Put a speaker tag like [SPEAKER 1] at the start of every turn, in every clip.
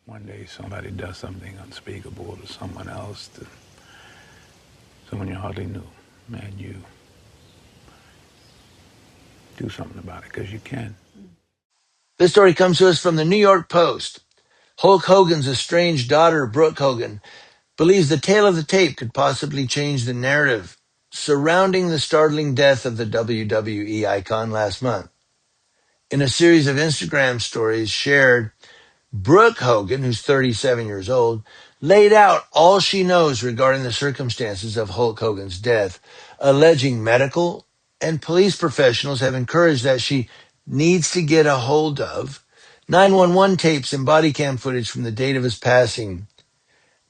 [SPEAKER 1] one day somebody does something unspeakable to someone else, to someone you hardly knew, and you do something about it because you can.
[SPEAKER 2] This story comes to us from the New York Post. Hulk Hogan's estranged daughter, Brooke Hogan, believes the tale of the tape could possibly change the narrative surrounding the startling death of the WWE icon last month. In a series of Instagram stories shared, Brooke Hogan, who's 37 years old, laid out all she knows regarding the circumstances of Hulk Hogan's death, alleging medical and police professionals have encouraged that she needs to get a hold of 911 tapes and body cam footage from the date of his passing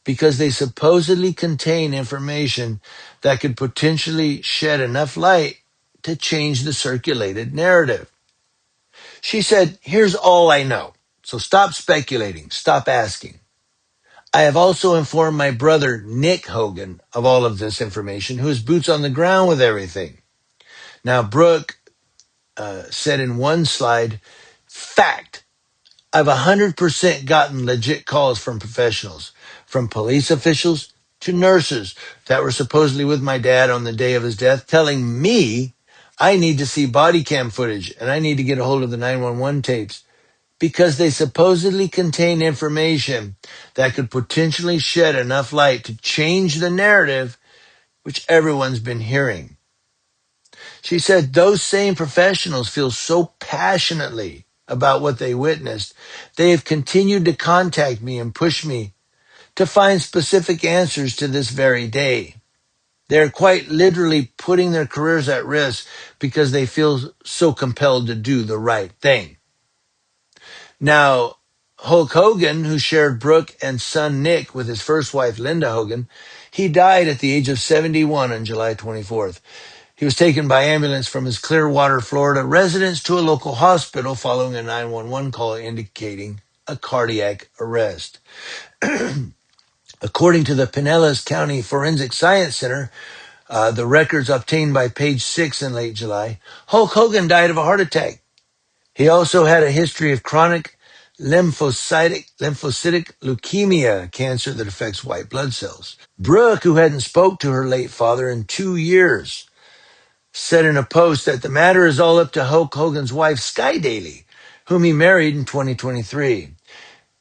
[SPEAKER 2] because they supposedly contain information that could potentially shed enough light to change the circulated narrative. She said, "Here's all I know. So stop speculating. Stop asking. I have also informed my brother, Nick Hogan, of all of this information, who is boots on the ground with everything." Now, Brooke said in one slide, "Fact, I've 100% gotten legit calls from professionals, from police officials to nurses that were supposedly with my dad on the day of his death, telling me I need to see body cam footage and I need to get a hold of the 911 tapes because they supposedly contain information that could potentially shed enough light to change the narrative which everyone's been hearing." She said those same professionals feel so passionately about what they witnessed, they have continued to contact me and push me to find specific answers to this very day. They're quite literally putting their careers at risk because they feel so compelled to do the right thing. Now, Hulk Hogan, who shared Brooke and son Nick with his first wife, Linda Hogan, he died at the age of 71 on July 24th. He was taken by ambulance from his Clearwater, Florida residence to a local hospital following a 911 call indicating a cardiac arrest. According to the Pinellas County Forensic Science Center, the records obtained by Page 6 in late July, Hulk Hogan died of a heart attack. He also had a history of chronic lymphocytic leukemia, cancer that affects white blood cells. Brooke, who hadn't spoke to her late father in 2 years, said in a post that the matter is all up to Hulk Hogan's wife, Sky Daly, whom he married in 2023.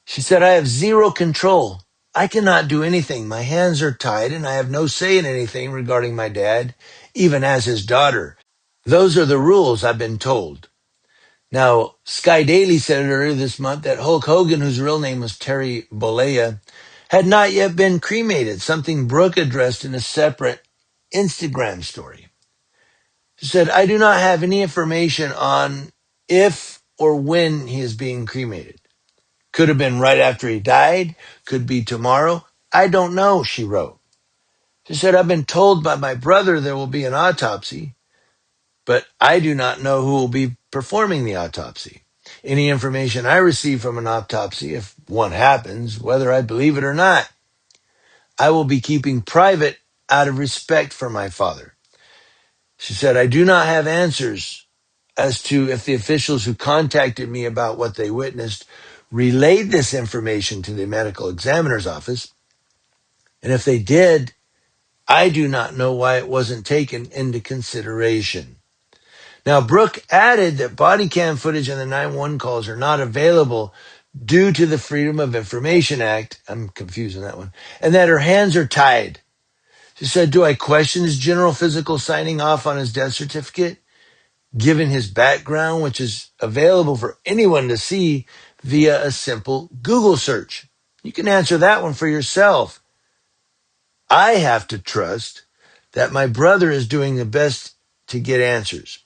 [SPEAKER 2] She said, "I have zero control. I cannot do anything. My hands are tied and I have no say in anything regarding my dad, even as his daughter. Those are the rules I've been told." Now, Sky Daly said earlier this month that Hulk Hogan, whose real name was Terry Bollea, had not yet been cremated, something Brooke addressed in a separate Instagram story. She said, "I do not have any information on if or when he is being cremated. Could have been right after he died, could be tomorrow. I don't know," she wrote. She said, "I've been told by my brother there will be an autopsy, but I do not know who will be performing the autopsy. Any information I receive from an autopsy, if one happens, whether I believe it or not, I will be keeping private out of respect for my father." She said, "I do not have answers as to if the officials who contacted me about what they witnessed relayed this information to the medical examiner's office. And if they did, I do not know why it wasn't taken into consideration." Now, Brooke added that body cam footage and the 911 calls are not available due to the Freedom of Information Act. I'm confused on that one. And that her hands are tied. She said, "Do I question his general physical signing off on his death certificate, given his background, which is available for anyone to see via a simple Google search?" You can answer that one for yourself. I have to trust that my brother is doing the best to get answers.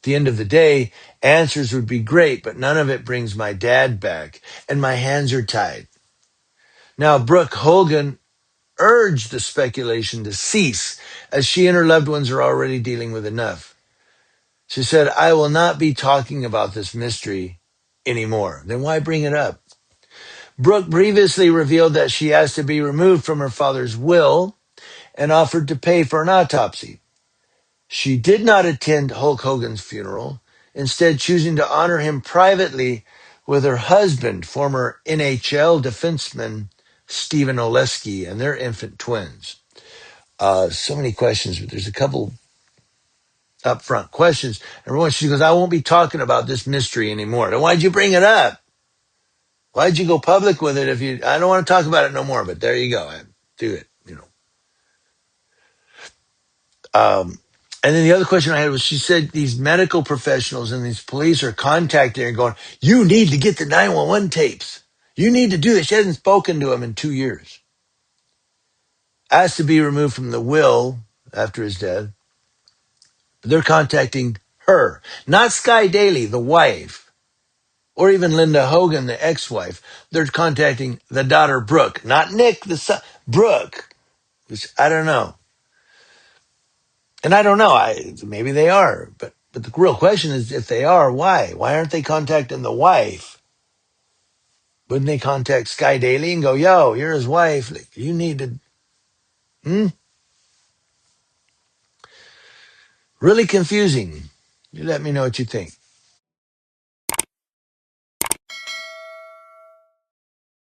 [SPEAKER 2] At the end of the day, answers would be great, but none of it brings my dad back, and my hands are tied. Now, Brooke Hogan urged the speculation to cease, as she and her loved ones are already dealing with enough. She said, "I will not be talking about this mystery anymore." Then why bring it up? Brooke previously revealed that she asked to be removed from her father's will and offered to pay for an autopsy. She did not attend Hulk Hogan's funeral, instead choosing to honor him privately with her husband, former NHL defenseman Stephen Oleski, and their infant twins. So many questions, but there's a couple upfront questions. Everyone, she goes, I won't be talking about this mystery anymore. Then why'd you bring it up? Why'd you go public with it I don't want to talk about it no more, but there you go. Do it, And then the other question I had was, she said these medical professionals and these police are contacting her and going, you need to get the 911 tapes. You need to do this. She hasn't spoken to him in 2 years. Asked to be removed from the will after his death. They're contacting her, not Sky Daly, the wife, or even Linda Hogan, the ex-wife. They're contacting the daughter, Brooke, not Nick, the son, Brooke, which I don't know. And I don't know. Maybe they are, but the real question is, if they are, why? Why aren't they contacting the wife? Wouldn't they contact Sky Daly and go, yo, you're his wife. Like, you need to, Really confusing. You let me know what you think.